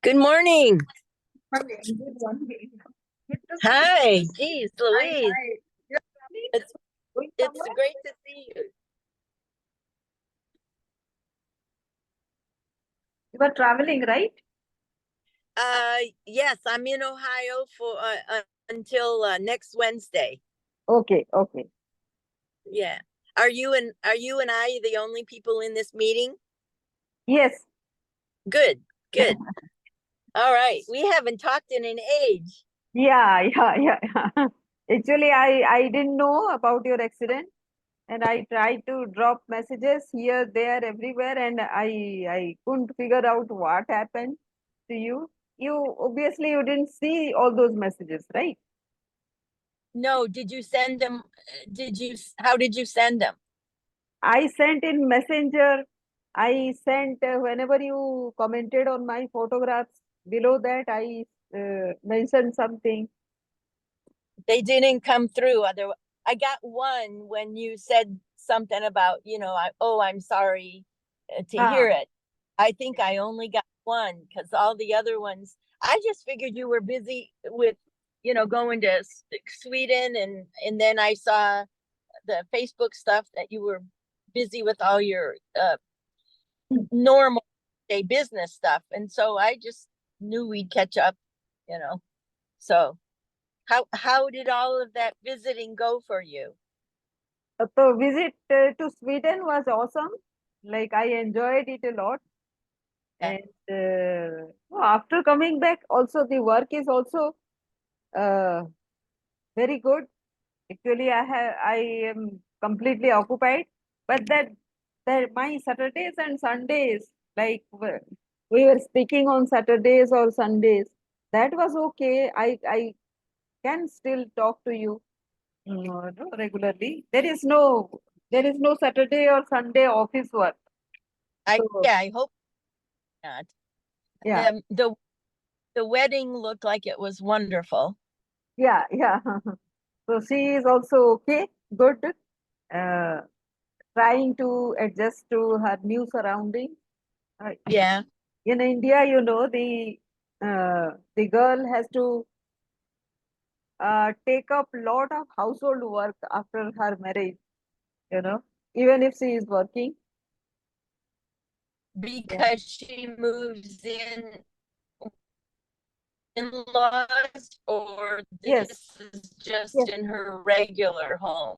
Good morning. Monday, good one day. Good to see you. Hi. Geez, Hi, Louise. hi. You're traveling? It's Going it's somewhere? great to see you. You are traveling, right? Yes, I'm in Ohio for until next Wednesday. Okay, okay. Yeah. Are you and I the only people in this meeting? Yes. Good. Good. All right. We haven't talked in an age. Yeah, yeah. Actually, I didn't know about your accident, and I tried to drop messages here, there, everywhere, and I couldn't figure out what happened to you. You obviously you didn't see all those messages, right? No, did you send them? How did you send them? I sent in Messenger. I sent whenever you commented on my photographs. Below that, I mentioned something. They didn't come through. I got one when you said something about, I'm sorry to Ah, hear it. I think I only got one because all the other ones, I just figured you were busy with, going to Sweden, and then I saw the Facebook stuff that you were busy with all your normal day business stuff, and so I just knew we'd catch up, you know. So how did all of that visiting go for you? the visit to Sweden was awesome. Like I enjoyed it a lot. Yeah. And after coming back, also the work is also uh, very good. Actually, I am completely occupied, but that my Saturdays and Sundays, like we were speaking on Saturdays or Sundays, that was okay. I can still talk to you regularly. There is no Saturday or Sunday office work. So I hope not. yeah, The wedding looked like it was wonderful. yeah. So she is also okay, good. Uh, Trying to adjust to her new surroundings. Uh, Yeah. in India, the girl has to take up lot of household work after her marriage. You know, even if she is working. Yeah. Because she moves in-laws, or Yes. this is just Yes. in her regular home.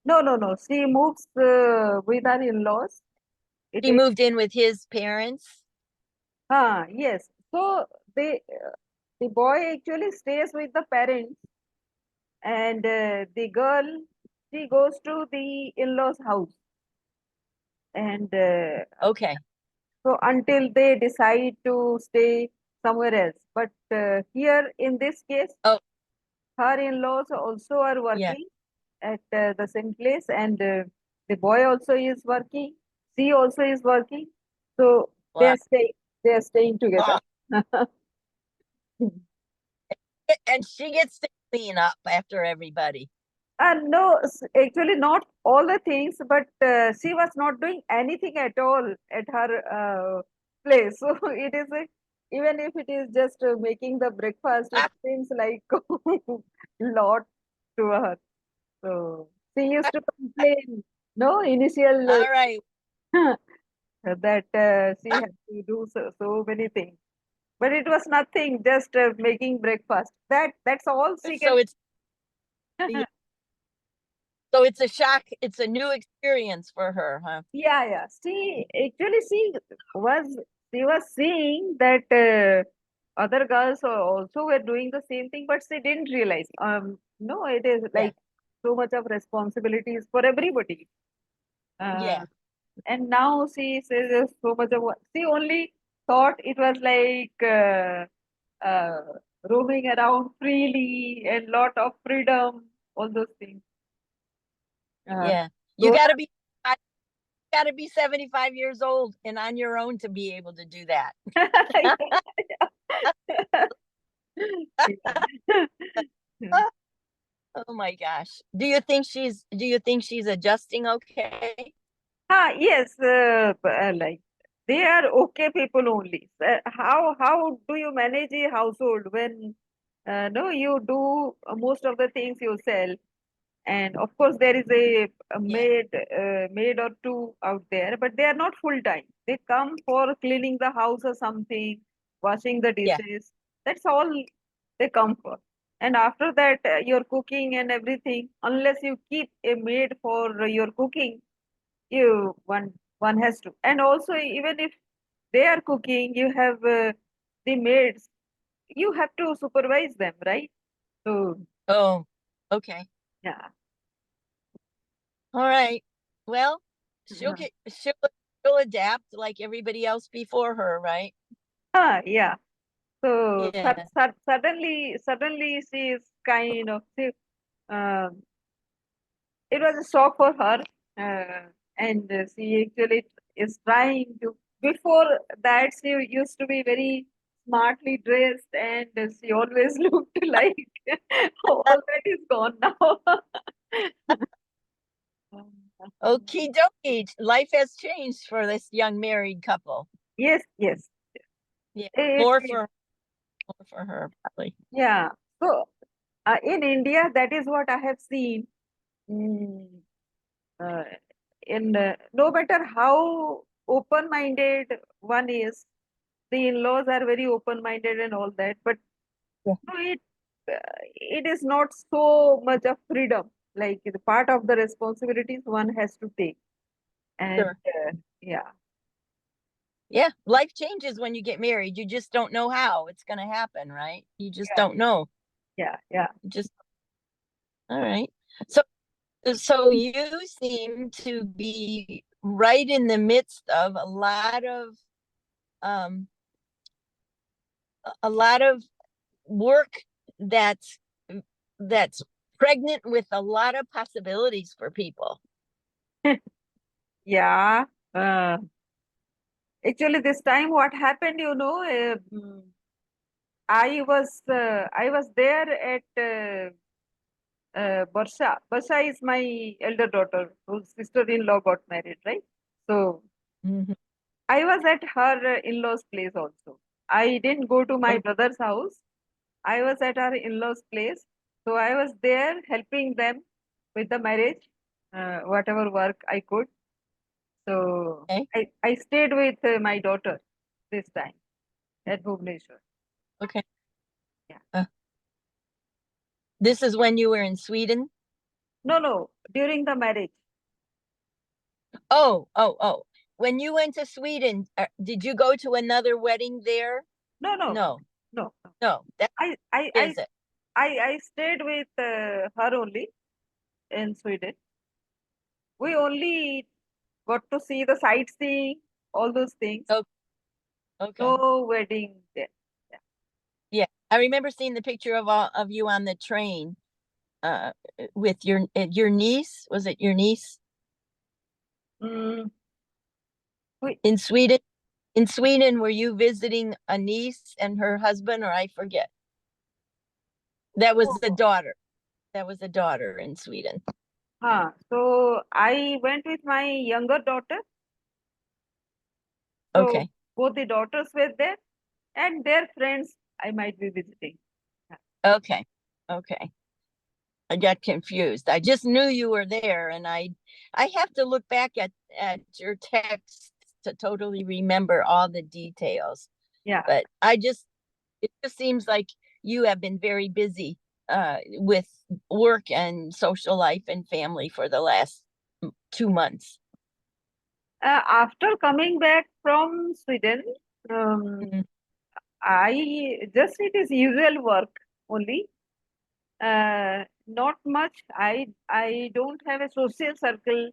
No, no, no. She moves with her in-laws. It She is. moved in with his parents. Yes. So the boy actually stays with the parents, and the girl she goes to the in-laws' house, and Okay. so until they decide to stay somewhere else. But here in this case, Oh, her in-laws also are yeah. working at the same place, and the boy also is working. She also is working. So they Wow. are staying. They are staying together. And she gets to clean up after everybody. No, actually not all the things, but she was not doing anything at all at her place. So it is even if it is just making the breakfast, it seems like lot to her. So she used to complain, no, initial All right. that she had to do so many things, but it was nothing, just making breakfast. That's all she can. So it's yeah. So it's a shock. It's a new experience for her, huh? Yeah. Was she was seeing that other girls also were doing the same thing, but she didn't realize. No, it is Yeah. like so much of responsibilities for everybody. Uh, Yeah. and now she says there's so much of what she only thought it was like uh, roaming around freely and lot of freedom, all those things. Uh, Yeah. You Grown got to be got to be 75 years old and on your own to be able to do that. Yeah. Oh my gosh. Do you think she's adjusting okay? Yes, like. they are okay people only. How do you manage a household when no you do most of the things yourself, and of course there is a Yeah, maid or two out there, but they are not full time. They come for cleaning the house or something, washing the yeah. dishes. That's all they come for. And after that, your cooking and everything. Unless you keep a maid for your cooking, you one has to. And also, even if they are cooking, you have the maids. You have to supervise them, right? So Oh, okay. yeah, All right. Well, she'll yeah, get she'll adapt like everybody else before her, right? yeah. So Yeah. suddenly she is kind of um it was a shock for her, and she actually is trying to. Before that, she used to be very smartly dressed, and she always looked like all that is gone now. Okie dokie. Life has changed for this young married couple. Yes, yes. Yeah. It, More it, more for her, probably. yeah. So in India, that is what I have seen. Mm, uh, in no matter how open-minded one is, the in-laws are very open-minded and all that, but Yeah. no, it is not so much of freedom. Like the part of the responsibilities one has to take, and Sure. yeah, Yeah. Life changes when you get married. You just don't know how it's gonna happen, right? You just yeah, don't know. yeah, yeah. You just all right. So so you seem to be right in the midst of um a lot of work that's that's pregnant with a lot of possibilities for people. Yeah. Actually, this time what happened, I was there at Barsha. Barsha is my elder daughter whose sister-in-law got married, right? So Mhm. I was at her in-laws place also. I didn't go to my Oh, brother's house. I was at her in-laws place. So I was there helping them with the marriage, whatever work I could. So okay. I stayed with my daughter this time at Bhubaneswar. Okay. Yeah. This is when you were in Sweden. No, no, during the marriage. Oh. When you went to Sweden, did you go to another wedding there? No, no, No, no. no. That I, I, I, is it. I stayed with her only in Sweden. We only got to see the sightseeing, all those things. Oh, okay. No wedding there. Yeah. Yeah, I remember seeing the picture of all of you on the train, uh, with your niece. Was it your niece Mm, we, in Sweden? In Sweden, were you visiting a niece and her husband, or I forget? That was the oh, daughter. That was a daughter in Sweden. so I went with my younger daughter. So Okay. both the daughters were there and their friends I might be visiting. Yeah. Okay. Okay. I got confused. I just knew you were there, and I have to look back at your text to totally remember all the details. Yeah. But it just seems like you have been very busy with work and social life and family for the last 2 months. After coming back from Sweden, um, Mhm. I just it is usual work only. Not much. I don't have a social circle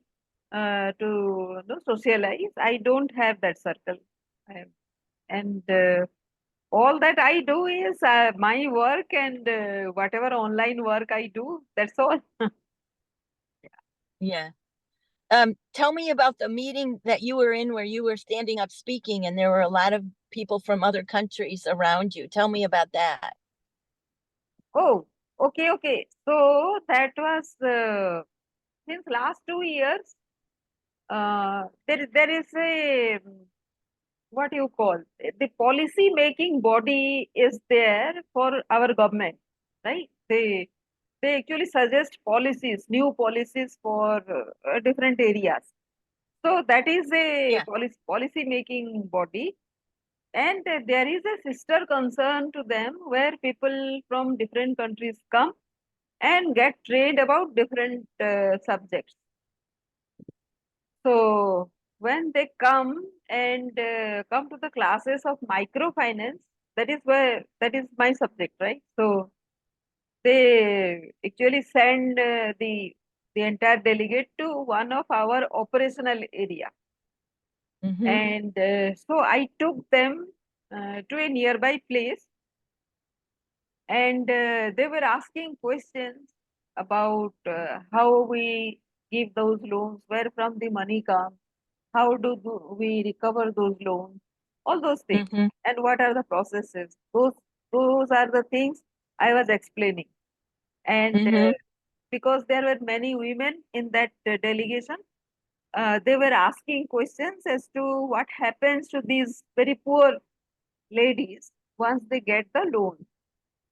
to socialize. I don't have that circle, I, and all that I do is my work and whatever online work I do. That's all. Yeah. Tell me about the meeting that you were in where you were standing up speaking and there were a lot of people from other countries around you. Tell me about that. Oh, okay, okay. So that was since last 2 years. There is a what you call the policy making body is there for our government, right? They actually suggest policies, new policies for different areas. So that is a Yeah. policy making body, and there is a sister concern to them where people from different countries come and get trained about different subjects. So when they come and come to the classes of microfinance, that is my subject, right? So they actually send the entire delegate to one of our operational area, Mm-hmm. and so I took them to a nearby place, and they were asking questions about how we give those loans, where from the money comes, how we recover those loans, all those things, Mm-hmm. and what are the processes. Those are the things I was explaining, and Mm-hmm. because there were many women in that delegation, they were asking questions as to what happens to these very poor ladies once they get the loan.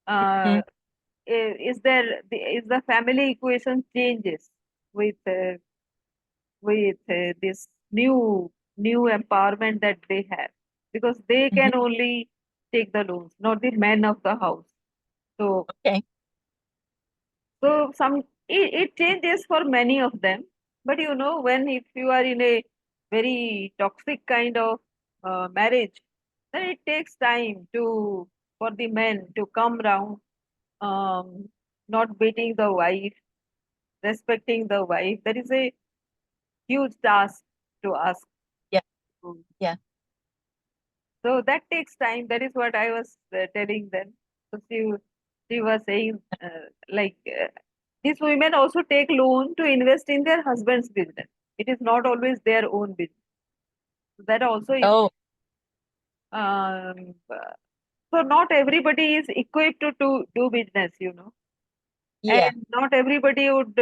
Mm-hmm. Uh, is the family equation changes with this new empowerment that they have, because they Mm-hmm. can only take the loans, not the men of the house. So Okay. it changes for many of them. But when if you are in a very toxic kind of marriage, then it takes time to for the men to come round, not beating the wife, respecting the wife. That is a huge task to ask. Yeah. Yeah. So that takes time. That is what I was telling them. So she was saying these women also take loan to invest in their husband's business. It is not always their own business. So that also is. Oh, Um, uh, so not everybody is equipped to do business, yeah. and not everybody would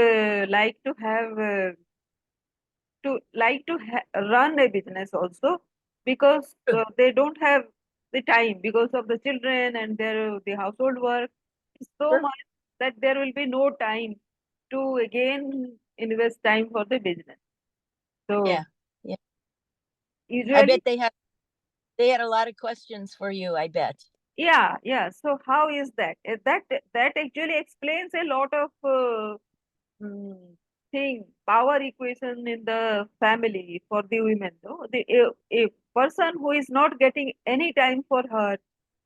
like to have run a business also, because True. they don't have the time because of the children and the household work is so Sure. much that there will be no time to again invest time for the business. Yeah. So Yeah. I usually, bet they had a lot of questions for you, I bet. yeah. So how is that? That actually explains a lot of mm, thing, power equation in the family for the women. No, a person who is not getting any time for her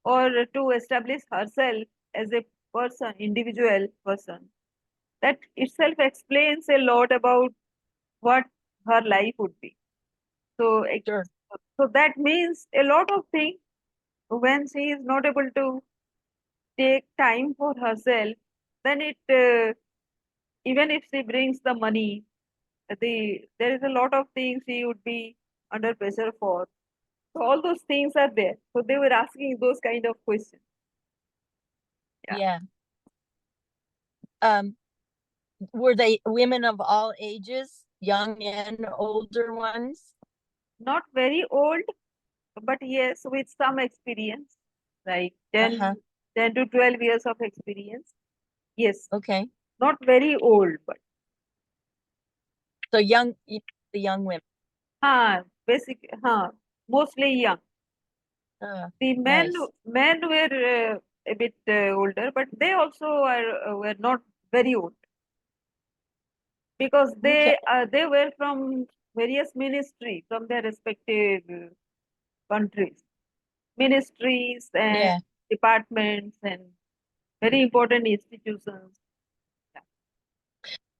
or to establish herself as a person, individual person, that itself explains a lot about what her life would be. So, Sure. so that means a lot of things when she is not able to take time for herself, then it even if she brings the money, there is a lot of things she would be under pressure for. So all those things are there. So they were asking those kind of questions. Yeah. Yeah. Um, were they women of all ages, young and older ones? Not very old, but yes, with some experience, like Uh-huh. 10 to 12 years of experience. Yes, Okay. not very old, but So young, the young women. mostly young. The Nice. men were a bit older, but they also were not very old, because Okay. they were from various ministries from their respective countries, ministries and Yeah. departments and very important institutions. Yeah.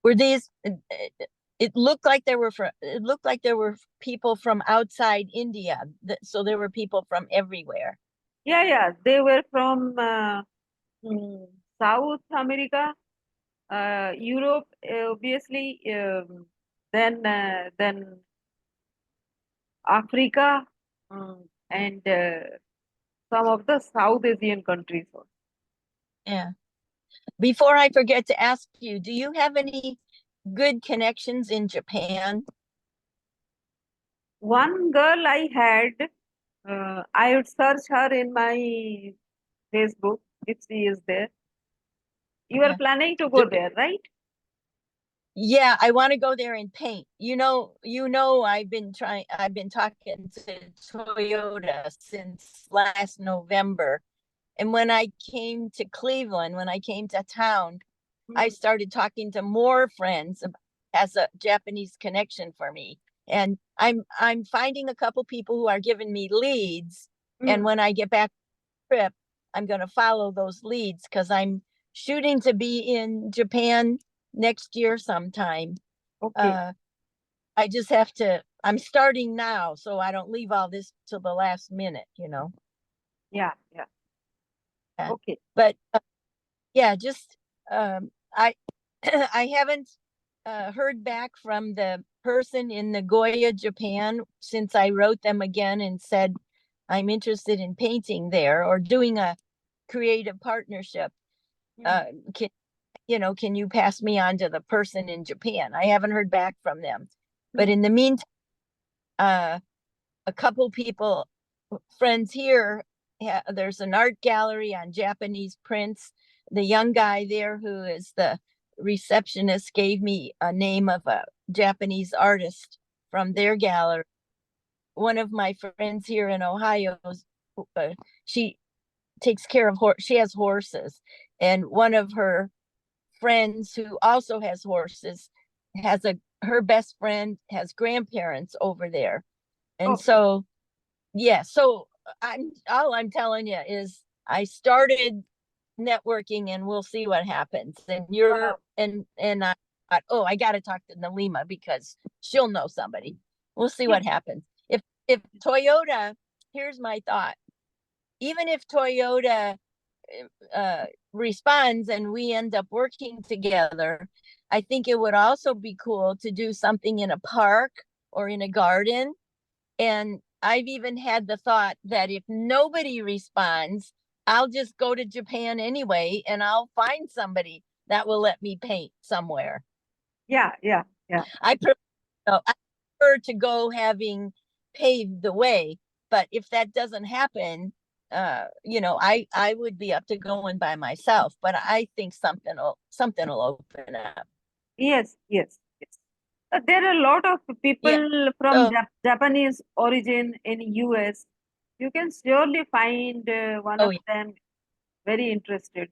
Were these it looked like it looked like there were people from outside India. So there were people from everywhere. Yeah, they were from mm, South America, Europe, obviously, then Africa, and some of the South Asian countries also. Yeah. Before I forget to ask you, do you have any good connections in Japan? One girl I had, I would search her in my Facebook if she is there. You are Yeah. planning to go There- there, right? Yeah, I want to go there and paint. I've been talking to Toyota since last November. And when I came to Cleveland, when I came to town, I Mm, started talking to more friends as a Japanese connection for me. And I'm finding a couple people who are giving me leads. And mm, when I get back trip, I'm going to follow those leads because I'm shooting to be in Japan next year sometime. okay. Uh, I just have to, I'm starting now so I don't leave all this till the last minute. Yeah, yeah. Yeah. Okay. But yeah, just I I haven't heard back from the person in Nagoya, Japan, since I wrote them again and said I'm interested in painting there or doing a creative partnership. Mm, Uh, can you pass me on to the person in Japan? I haven't heard back from them, but mm, in the meantime, uh, a couple people, friends here, there's an art gallery on Japanese prints. The young guy there who is the receptionist gave me a name of a Japanese artist from their gallery. One of my friends here in Ohio, she takes care of she has horses, and one of her friends who also has horses has a her best friend has grandparents over there. And okay. so yeah, so I'm telling you is I started networking and we'll see what happens. And you're Wow. and I thought, oh, I got to talk to Nalima because she'll know somebody. We'll see Yeah. what happens. If Toyota, here's my thought. Even if Toyota uh, responds and we end up working together, I think it would also be cool to do something in a park or in a garden. And I've even had the thought that if nobody responds, I'll just go to Japan anyway and I'll find somebody that will let me paint somewhere. Yeah, yeah, yeah. I prefer to go having paved the way, but if that doesn't happen, I would be up to going by myself, but I think something will open up. Yes, yes, yes. There are a lot of Yeah. people from So, Japanese origin in US. You can surely find one oh of them very interested,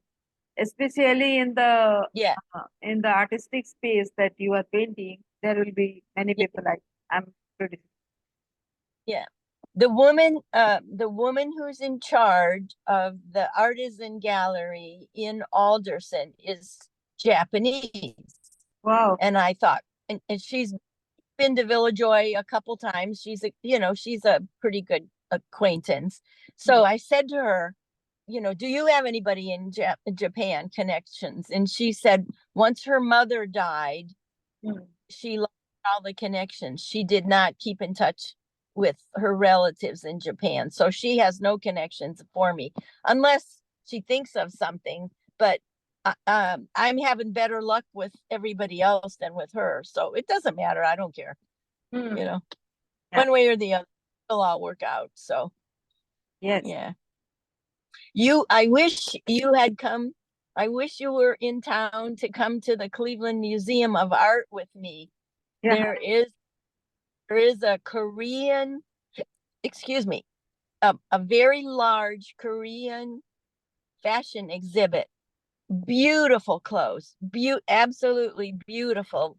especially yeah, in the artistic space that you are painting. There will be many yeah, people. I'm pretty. yeah. The woman who's in charge of the artisan gallery in Alderson is Japanese. Wow. And I thought, and she's been to Villajoy a couple times. She's a pretty good acquaintance. Mm, So I said to her, do you have anybody in Japan connections? And she said once her mother died, mm. she lost all the connections. She did not keep in touch with her relatives in Japan. So she has no connections for me unless she thinks of something. But I'm having better luck with everybody else than with her. So it doesn't matter. I don't care. Mm. You know, Yeah. one way or the other, it'll all work out. So Yes. yeah. I wish you had come. I wish you were in town to come to the Cleveland Museum of Art with me. Yeah. There is there is a Korean, excuse me, a very large Korean fashion exhibit. Beautiful clothes, absolutely beautiful.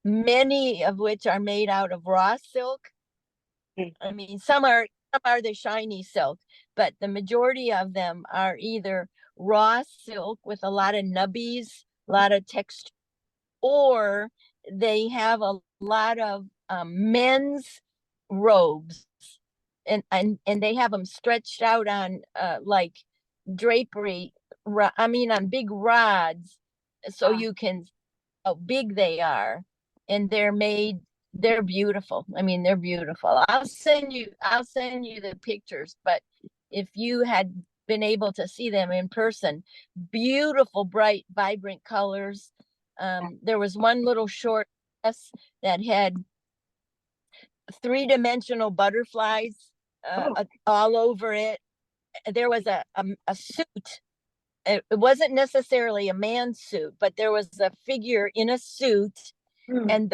Many of which are made out of raw silk. Okay. I mean, some are the shiny silk, but the majority of them are either raw silk with a lot of nubbies, a lot of texture, or they have a lot of men's robes, and they have them stretched out on like drapery. I mean, on big rods, so Ah, you can how big they are, and they're beautiful. I mean, they're beautiful. I'll send you the pictures, but if you had been able to see them in person, beautiful, bright, vibrant colors. There was one little short dress that had three-dimensional butterflies Oh, all over it. There was a suit. It wasn't necessarily a man's suit, but there was a figure in a suit, mm, and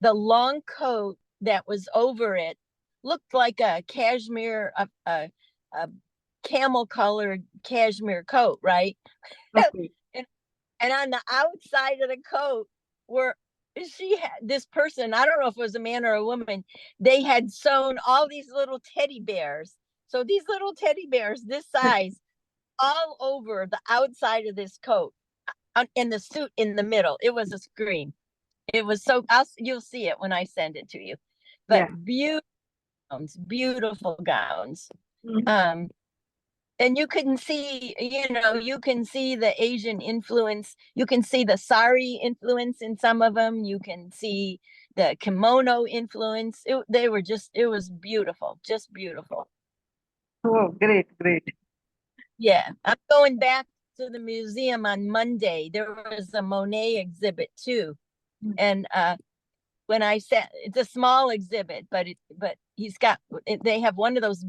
the long coat that was over it looked like a cashmere, a camel colored cashmere coat, right? okay. and, and on the outside of the coat were she had this person, I don't know if it was a man or a woman, they had sewn all these little teddy bears. So these little teddy bears this size all over the outside of this coat, and the suit in the middle. It was a scream. It was so you'll see it when I send it to you. But Yeah. beautiful gowns. Mm, Um, and you can see, you can see the Asian influence. You can see the sari influence in some of them. You can see the kimono influence. It was beautiful, just beautiful. oh, great, great. Yeah, I'm going back to the museum on Monday. There was a Monet exhibit too. Mm, And when I said it's a small exhibit, but he's got they have one of those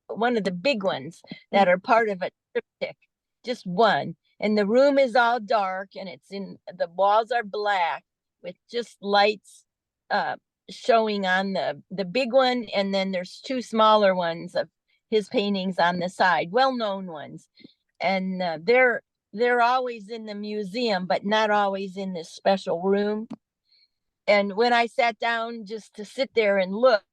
one of the big ones that mm, are part of a triptych, just one. And the room is all dark, and the walls are black with just lights uh showing on the big one, and then there's two smaller ones of his paintings on the side, well-known ones. And they're always in the museum, but not always in this special room. And when I sat down just to sit there and look,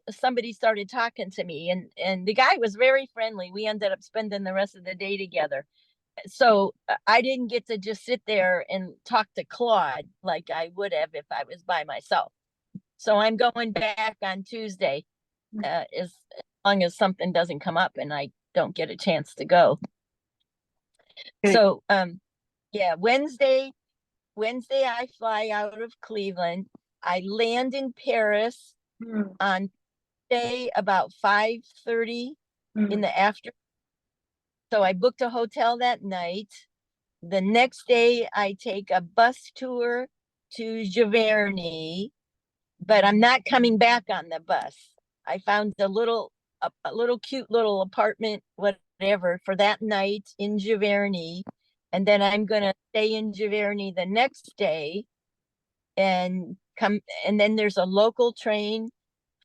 somebody started talking to me, and the guy was very friendly. We ended up spending the rest of the day together. So I didn't get to just sit there and talk to Claude like I would have if I was by myself. So I'm going back on Tuesday, mm, as long as something doesn't come up and I don't get a chance to go. great. So yeah, Wednesday I fly out of Cleveland. I land in Paris Mm, on day about 5:30 in mm, the after. So I booked a hotel that night. The next day I take a bus tour to Giverny, but I'm not coming back on the bus. I found a little cute little apartment, whatever, for that night in Giverny. And then I'm gonna stay in Giverny the next day and come, and then there's a local train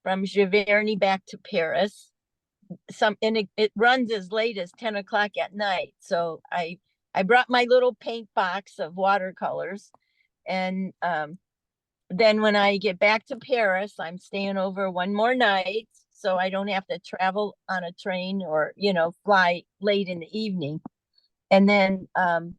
from Giverny back to Paris. It runs as late as 10 o'clock at night. So I brought my little paint box of watercolors, and then when I get back to Paris, I'm staying over one more night so I don't have to travel on a train or fly late in the evening. And then um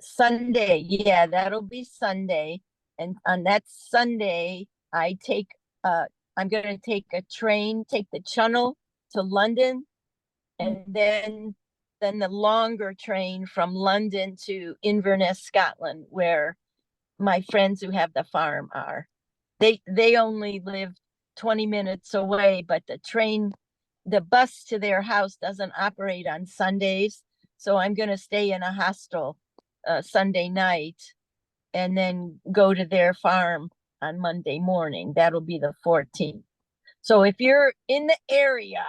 Sunday, yeah, that'll be Sunday. And on that Sunday, I take I'm gonna take a train, take the Channel to London, mm. and then the longer train from London to Inverness, Scotland, where my friends who have the farm are. They only live 20 minutes away, but the bus to their house doesn't operate on Sundays. So I'm going to stay in a hostel Sunday night and then go to their farm on Monday morning. That'll be the 14th. So if you're in the area,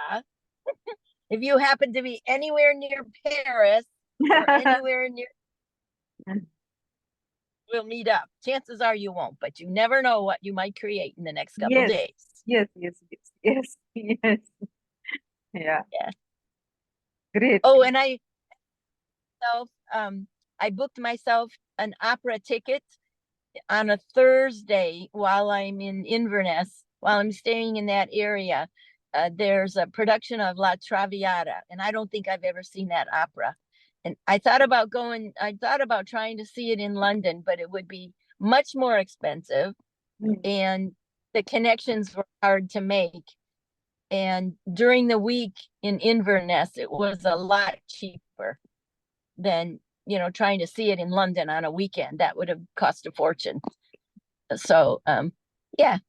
if you happen to be anywhere near Paris or anywhere near, we'll meet up. Chances are you won't, but you never know what you might create in the next couple Yes, days. yes, yes, yes, yes, yes. Yeah, Yeah. great. Oh, and um I booked myself an opera ticket on a Thursday while I'm in Inverness, while I'm staying in that area. There's a production of La Traviata, and I don't think I've ever seen that opera. And I thought about trying to see it in London, but it would be much more expensive, Mm, and the connections were hard to make. And during the week in Inverness, it was a lot cheaper than, trying to see it in London on a weekend. That would have cost a fortune. So, yeah,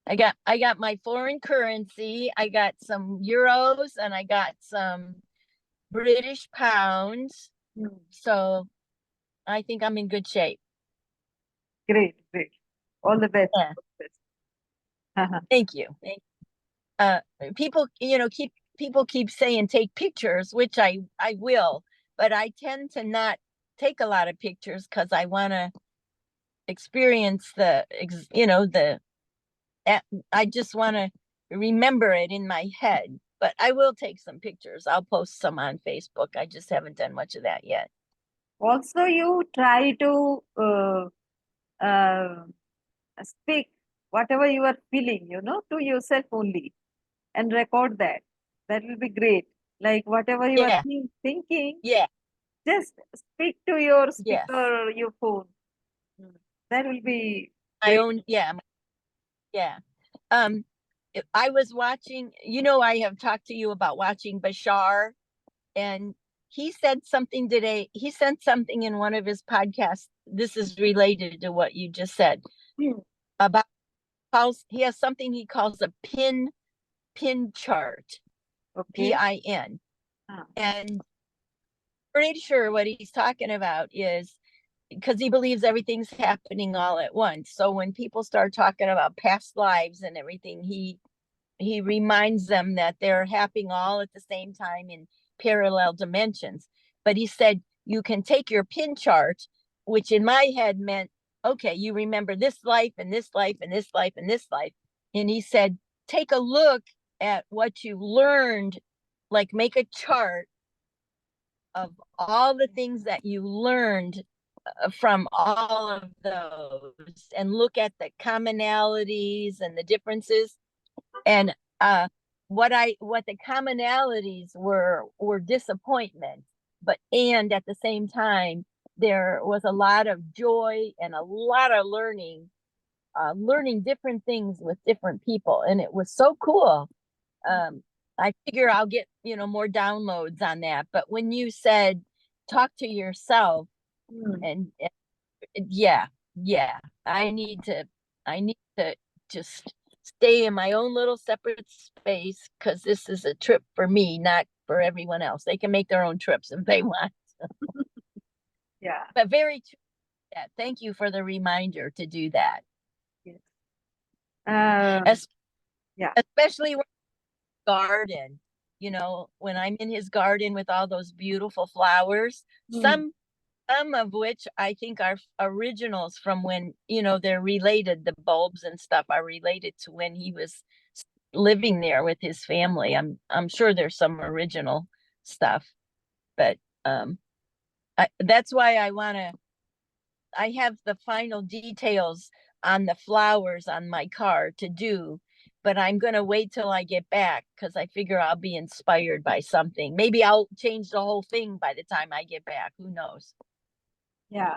I got my foreign currency. I got some euros and I got some British pounds. mm. So I think I'm in good shape. Great, great. All the best. Yeah. Uh-huh. Thank you. People, people keep saying take pictures, which I will, but I tend to not take a lot of pictures because I want to experience I just want to remember it in my head. But I will take some pictures. I'll post some on Facebook. I just haven't done much of that yet. Also, you try to uh, speak whatever you are feeling, to yourself only and record that. That will be great. Like whatever you are Yeah, thinking, yeah, just speak to your yes. speaker or your phone. That will be My very. own, yeah, yeah. Um, I was watching, I have talked to you about watching Bashar, and he said something today. He sent something in one of his podcasts. This is related to what you just said Hmm. about how he has something he calls a pin chart, Okay. PIN. Ah. And pretty sure what he's talking about is because he believes everything's happening all at once. So when people start talking about past lives and everything, he reminds them that they're happening all at the same time in parallel dimensions. But he said you can take your pin chart, which in my head meant, okay, you remember this life and this life and this life and this life. And he said, take a look at what you learned, like make a chart of all the things that you learned from all of those and look at the commonalities and the differences. And what the commonalities were disappointment, but and at the same time there was a lot of joy and a lot of learning different things with different people, and it was so cool. I figure I'll get more downloads on that. But when you said talk to yourself, Hmm. and yeah, yeah, I need to just stay in my own little separate space because this is a trip for me, not for everyone else. They can make their own trips if they want. Yeah. But very true. Yeah, thank you for the reminder to do that. Yes. Um, Es- yeah. Especially when garden, when I'm in his garden with all those beautiful flowers, Hmm. some of which I think are originals from when, they're related, the bulbs and stuff are related to when he was living there with his family. I'm sure there's some original stuff, but um that's why I have the final details on the flowers on my car to do, but I'm going to wait till I get back because I figure I'll be inspired by something. Maybe I'll change the whole thing by the time I get back. Who knows? Yeah.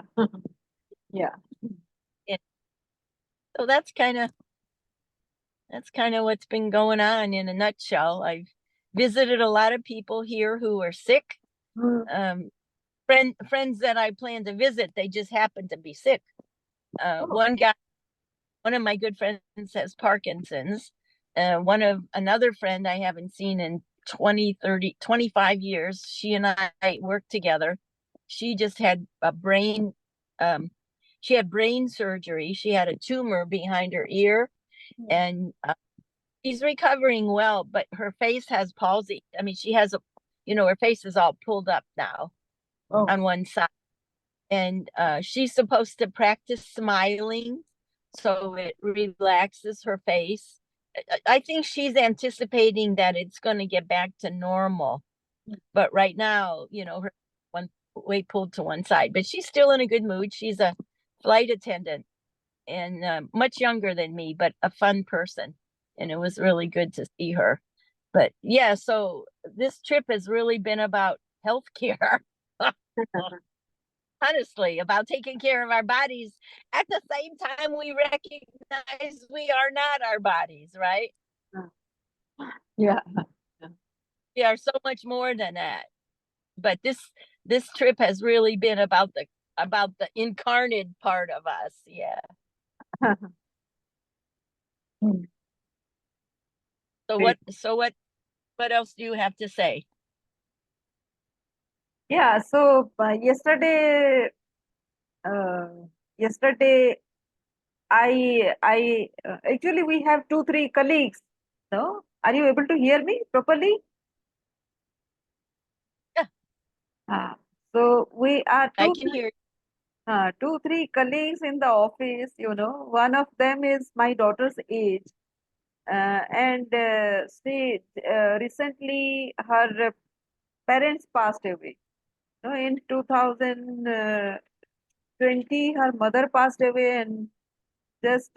Yeah. And so that's kind of what's been going on in a nutshell. I've visited a lot of people here who are sick. Hmm. Um, friends that I plan to visit, they just happen to be sick. Oh. One of my good friends has Parkinson's. Another friend I haven't seen in 20, 30, 25 years. She and I worked together. She just had um, she had brain surgery. She had a tumor behind her ear, Hmm. and she's recovering well, but her face has palsy. I mean, she has her face is all pulled up now Oh. on one side, and she's supposed to practice smiling so it relaxes her face. I think she's anticipating that it's going to get back to normal, but right now, her one way pulled to one side, but she's still in a good mood. She's a flight attendant and much younger than me, but a fun person, and it was really good to see her. But yeah, so this trip has really been about healthcare. Honestly, about taking care of our bodies at the same time we recognize we are not our bodies, right? Yeah. We are so much more than that. But this trip has really been about the incarnate part of us. Yeah. Hmm. So Great. what else do you have to say? Yeah. So uh, yesterday I actually we have 2, 3 colleagues. No, are you able to hear me properly? Yeah, Ah, so we are I can hear. 2, 3 colleagues in the office. One of them is my daughter's age, and she recently her parents passed away. No, in 2020, her mother passed away, and just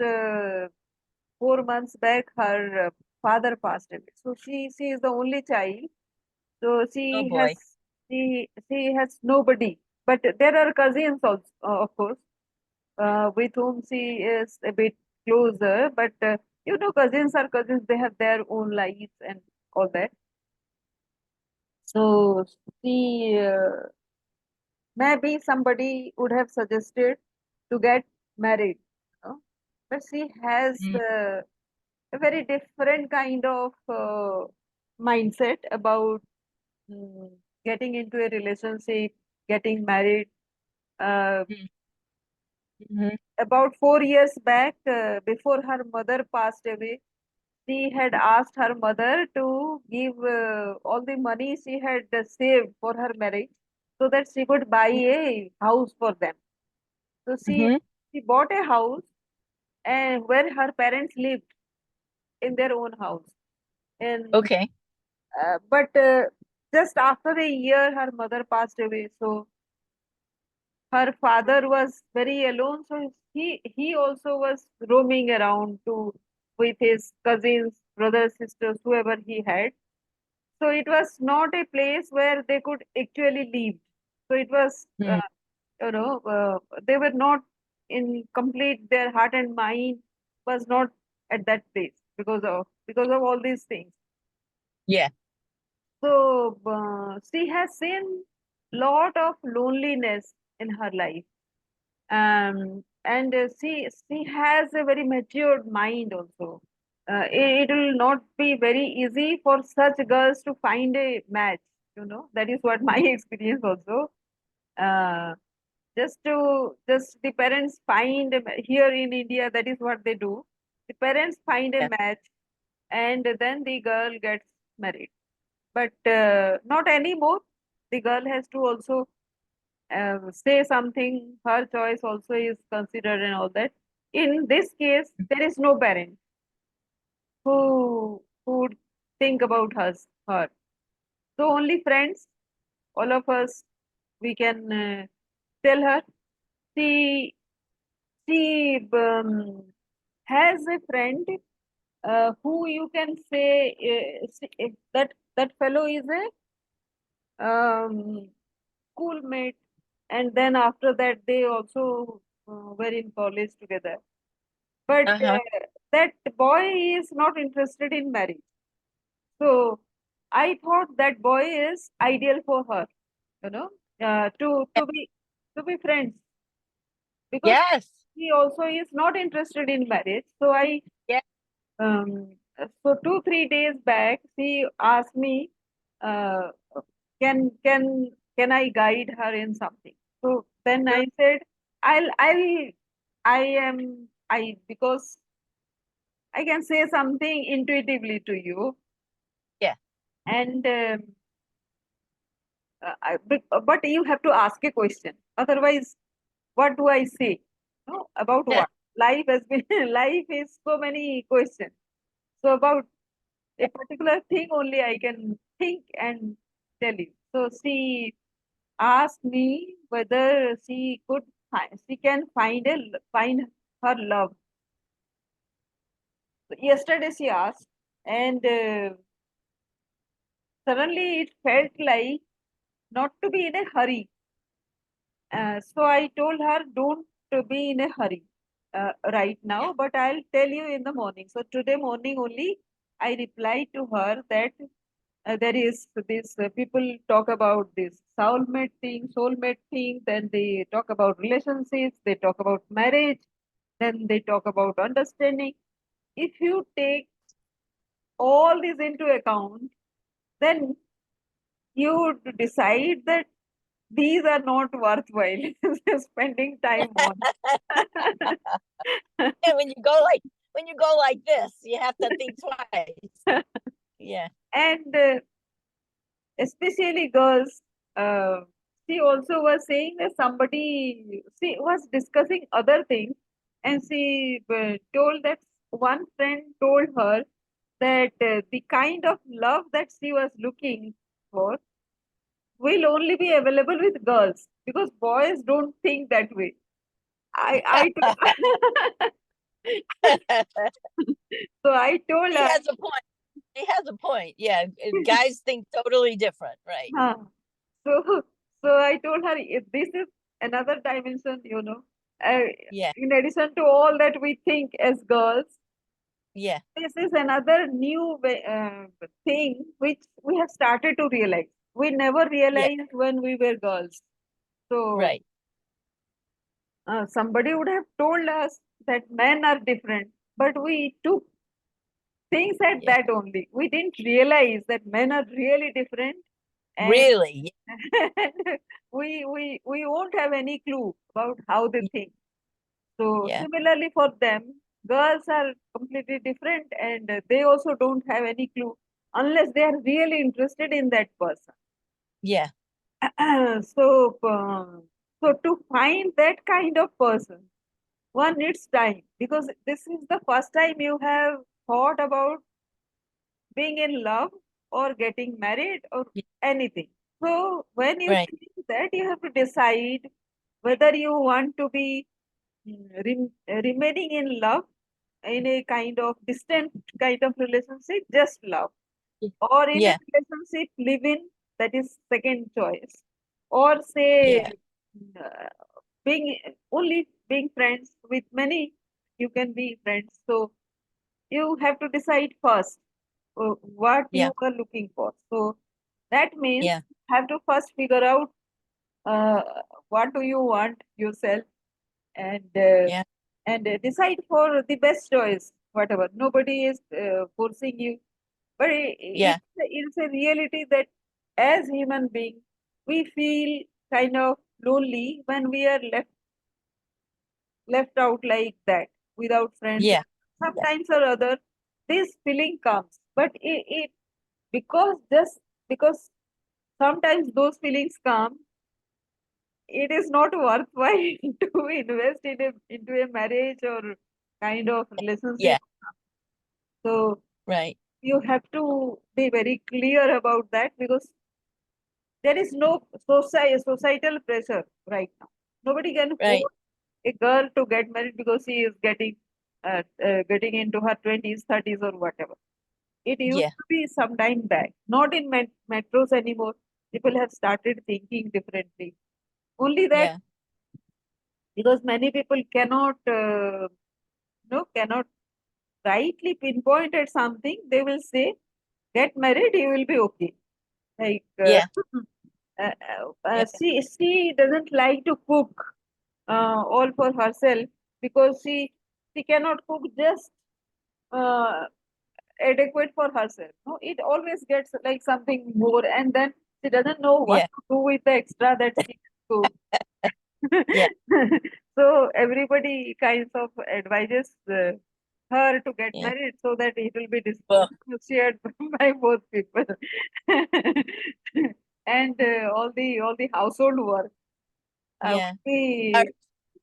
4 months back, her father passed away. So she is the only child. So Oh boy. she has nobody. But there are cousins also, of course, with whom she is a bit closer. But cousins are cousins. They have their own lives and all that. So she maybe somebody would have suggested to get married, but she has Mm, a very different kind of mindset about getting into a relationship, getting married. Uh, mm, mhm, about 4 years back, before her mother passed away, she had asked her mother to give all the money she had saved for her marriage so that she could buy mm, a house for them. So mhm. she bought a house and where her parents lived in their own house. And Okay. but just after a year, her mother passed away. So her father was very alone. So he also was roaming around to with his cousins, brothers, sisters, whoever he had. So it was not a place where they could actually live. So it was, Mm, they were not in complete. Their heart and mind was not at that place because of all these things. yeah. So she has seen lot of loneliness in her life, and she has a very matured mind also. It will not be very easy for such girls to find a match. That is what my experience also. Uh, just the parents find here in India, that is what they do. The parents find a Yeah. match, and then the girl gets married. But not anymore. The girl has to also say something. Her choice also is considered and all that. In this case, there is no parent who would think about her. So only friends, all of us, we can tell her. She she has a friend who you can say that fellow is a schoolmate, and then after that they also were in college together. But Uh-huh. that boy is not interested in marriage. So I thought that boy is ideal for her, you know, Yeah. to be friends, because Yes. he also is not interested in marriage. So I Yeah. so 2, 3 days back, she asked me, uh, can can can I guide her in something? So then Sure. I said, I'll I am I because I can say something intuitively to you, Yeah. and but you have to ask a question. Otherwise, what do I say? No, about Yeah. what? Life has been life is so many questions. So about a Yeah. particular thing only I can think and tell you. So she asked me whether she can find her love. So yesterday she asked, and suddenly it felt like not to be in a hurry. So I told her, don't to be in a hurry right Yeah. now, but I'll tell you in the morning. So today morning only, I replied to her that there is this people talk about this soulmate thing, then they talk about relationships, they talk about marriage, then they talk about understanding. If you take all this into account, then you would decide that these are not worthwhile spending time on. And when you go like this, you have to think twice. Yeah. And especially girls, uh, she also was saying that somebody, she was discussing other things, and she told that one friend told her that the kind of love that she was looking for will only be available with girls because boys don't think that way. I so I told He her, has a point. He has a point. Yeah, guys think totally different, right? huh. So so I told her, if this is another dimension, Yeah, in addition to all that we think as girls, yeah, this is another new thing which we have started to realize. We never yeah, realized when we were girls. So right. somebody would have told us that men are different, but we took things at Yeah, that only. We didn't realize that men are really different, and, really. and we won't have any clue about how they Yeah, think. So yeah, similarly for them, girls are completely different, and they also don't have any clue unless they are really interested in that person. yeah, So so to find that kind of person, one needs time because this is the first time you have thought about being in love or getting married or yeah, anything. So when you right. think that, you have to decide whether you want to be remaining in love in a kind of distant kind of relationship, just love, or in a Yeah, relationship, live in, that is second choice, or say yeah, uh, being only being friends with many, you can be friends. So you have to decide first what yeah, you are looking for. So that means yeah, you have to first figure out uh, what do you want yourself, and yeah, decide for the best choice. Whatever, nobody is forcing you, but yeah, it's a reality that as human beings we feel kind of lonely when we are left out like that without friends. yeah, yeah, Sometimes or other, this feeling comes, but it because just because sometimes those feelings come, it is not worthwhile to invest into a marriage or kind of relationship. yeah, So right, you have to be very clear about that because there is no societal pressure right now. Nobody can right. force a girl to get married because she is getting into her 20s, 30s, or whatever. It used Yeah, to be some time back, not in metros anymore. People have started thinking differently. Only that yeah, because many people cannot rightly pinpoint at something, they will say, "Get married, you will be okay." Like yeah, yeah, she doesn't like to cook all for herself because she cannot cook just uh, adequate for herself. No, it always gets like something more, and then she doesn't know what yeah, to do with the extra that she cook. yeah, So everybody kinds of advises her to get yeah. married so that it will be Well, shared by both people. And all the household work. yeah. Are, Maybe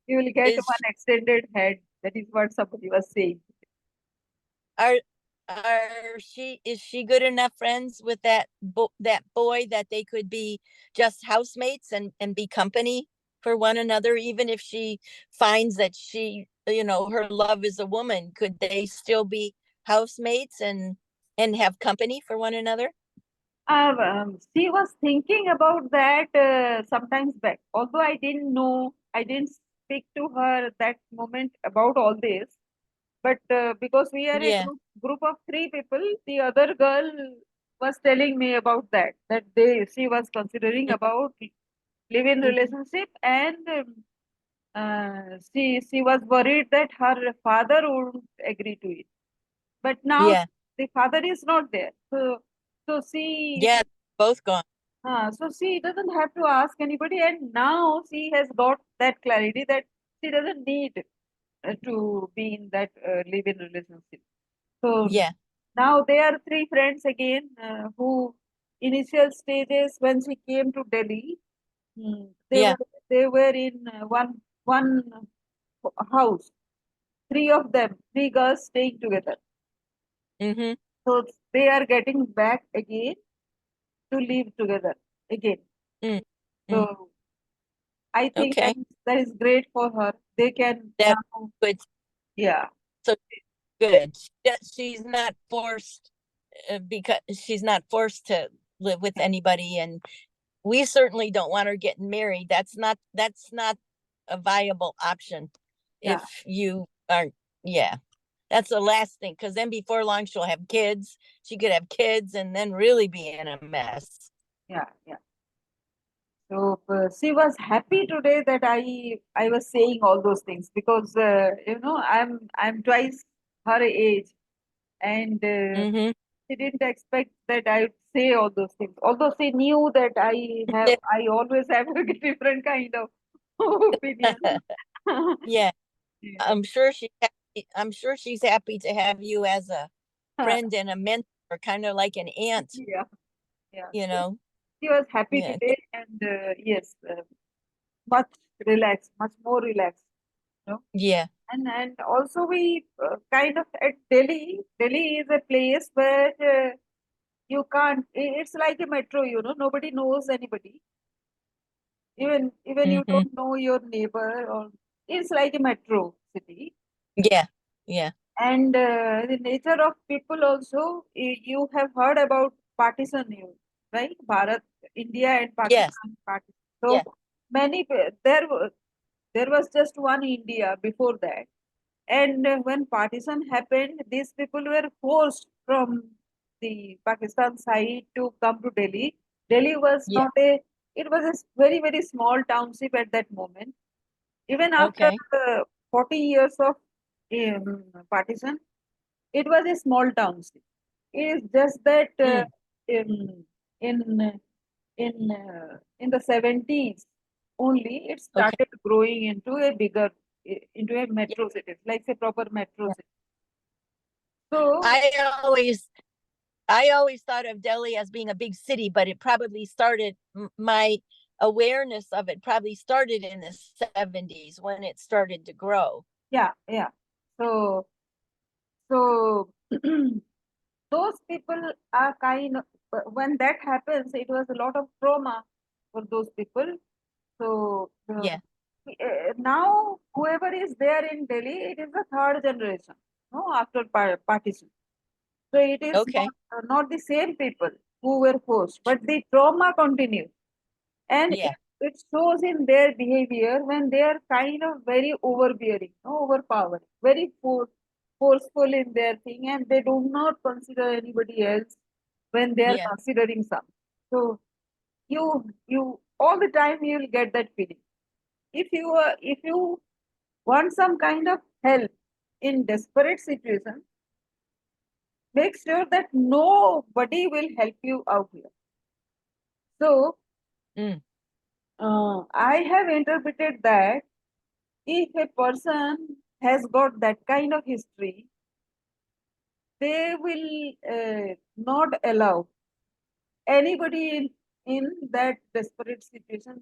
you will get is one extended head. That is what somebody was saying. are is she good enough friends with that boy that they could be just housemates and be company for one another, even if she finds that her love is a woman, could they still be housemates and have company for one another? She was thinking about that sometimes back. Although I didn't know, I didn't speak to her that moment about all this. But because we are a Yeah. group of three people, the other girl was telling me about that. That she was considering about live-in Mhm. relationship, and she was worried that her father wouldn't agree to it. But now Yeah, the father is not there, so she yeah, both gone. So she doesn't have to ask anybody, and now she has got that clarity that she doesn't need to be in that live-in relationship. So Yeah. now they are three friends again who initial stages when she came to Delhi, they Yeah. were in one house, three of them, three girls staying together. Mm-hmm. So they are getting back again to live together again. Mm. Mm. So I think Okay. that is great for her. They can That's now, good. yeah, So good. She's not forced because she's not forced to live with anybody, and we certainly don't want her getting married. That's not a viable option yeah, if you aren't. Yeah, that's the last thing, because then before long she'll have kids. She could have kids and then really be in a mess. yeah, yeah. So she was happy today that I was saying all those things because I'm twice her age, and Mm-hmm. she didn't expect that I would say all those things. Although she knew that I always have a different kind of opinion. Yeah, Yeah, I'm sure I'm sure she's happy to have you as a friend and a mentor, kind of like an aunt. yeah, yeah. You So know. she was happy Yeah. today, and yes, much relaxed, much more relaxed. You know? Yeah. And also we kind of at Delhi. Delhi is a place where you can't. It's like a metro. Nobody knows anybody. Even you Mm-hmm. don't know your neighbor, or it's like a metro city. Yeah. Yeah. And the nature of people also. You have heard about partition, right? Bharat, India, and Yes. Pakistan partition. Yeah. So there was just one India before that. And when partition happened, these people were forced from the Pakistan side to come to Delhi. Delhi was Yeah. not a, it was a very, very small township at that moment. Even after Okay. 40 years of partition, it was a small township. It is just that Mm. in, in, in the 70s only, it Okay. started growing into a Yeah. metro city, like a proper metro Yeah. city. So, I always I always thought of Delhi as being a big city, but it probably started my awareness of it probably started in the 70s when it started to grow. yeah, yeah. So those people are when that happens, it was a lot of trauma for those people. So Yeah. now whoever is there in Delhi, it is the third generation, no, after partition. So it is Okay. not the same people who were forced, but the trauma continues. And Yeah. it shows in their behavior when they are kind of very overbearing, no, overpowering, very forceful in their thing, and they do not consider anybody else when they are Yeah. considering some. So you all the time you will get that feeling. If you want some kind of help in desperate situation, make sure that nobody will help you out here. So Mm. I have interpreted that if a person has got that kind of history, they will not allow anybody in that desperate situation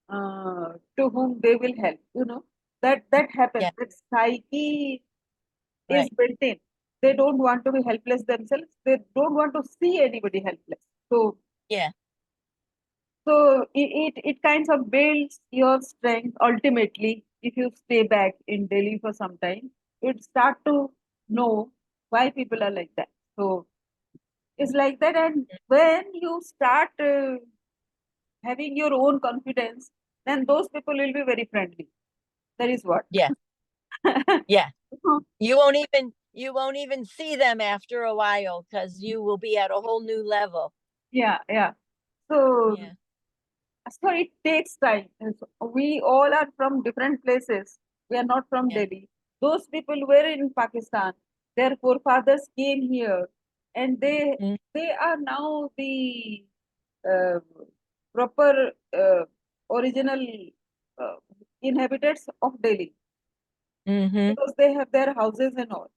to whom they will help. That happens. Yeah. That psyche is Right. built in. They don't want to be helpless themselves. They don't want to see anybody helpless. So Yeah. it kinds of builds your strength ultimately. If you stay back in Delhi for some time, you'd start to know why people are like that. So it's like that. And when you start having your own confidence, then those people will be very friendly. That is what. Yeah. Yeah. You won't even see them after a while because you will be at a whole new level. Yeah, yeah. So Yeah. So it takes time. And so we all are from different places. We are not from Yeah. Delhi. Those people were in Pakistan. Their forefathers came here, and they Mm. they are now the uh, proper original uh, inhabitants of Delhi, Mm-hmm. because they have their houses and all.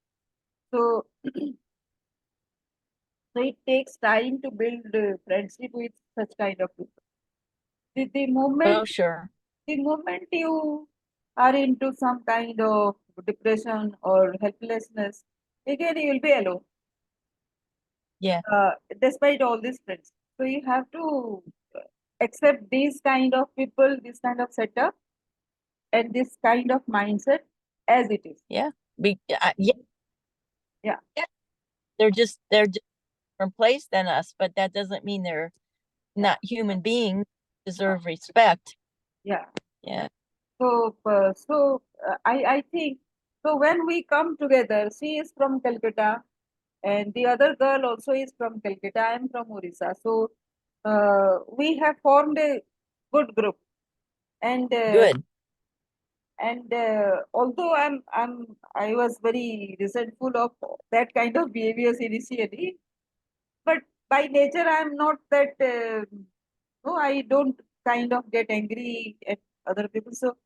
So, so it takes time to build friendship with such kind of people. The Oh, moment sure. the moment you are into some kind of depression or helplessness, again you will be alone, Yeah. uh, despite all these friends. So you have to accept these kind of people, this kind of setup, and this kind of mindset as it is. Yeah. Yeah. Yeah, They're just different place than us, but that doesn't mean they're yeah, not human beings. Deserve respect. yeah. Yeah. I think so. When we come together, she is from Calcutta, and the other girl also is from Calcutta. I am from Orissa. So we have formed a good group, and Good. although I was very resentful of that kind of behaviors initially, but by nature I am not that. No, I don't kind of get angry at other people. So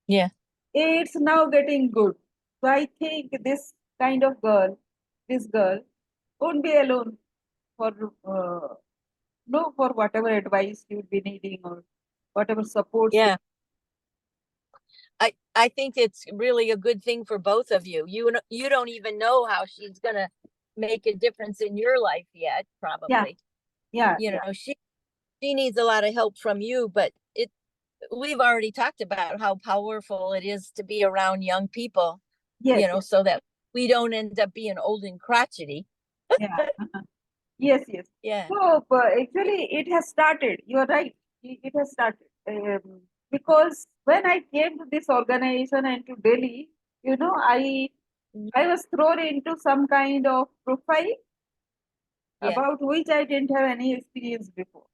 Yeah. it's now getting good. So I think this kind of girl, this girl, won't be alone for no, for whatever advice you would be needing or whatever supports. Yeah. I think it's really a good thing for both of you. You don't even know how she's gonna make a difference in your life yet, Yeah, probably. yeah, You yeah, know, she needs a lot of help from you, but we've already talked about how powerful it is to be around young people, yes, yes, so that we don't end up being old and crotchety. yeah, yes, yes. Yeah. So actually, it has started. You are right. It has started because when I came to this organization and to Delhi, Mhm. I was thrown into some kind of profile Yeah. about which I didn't have any experience before.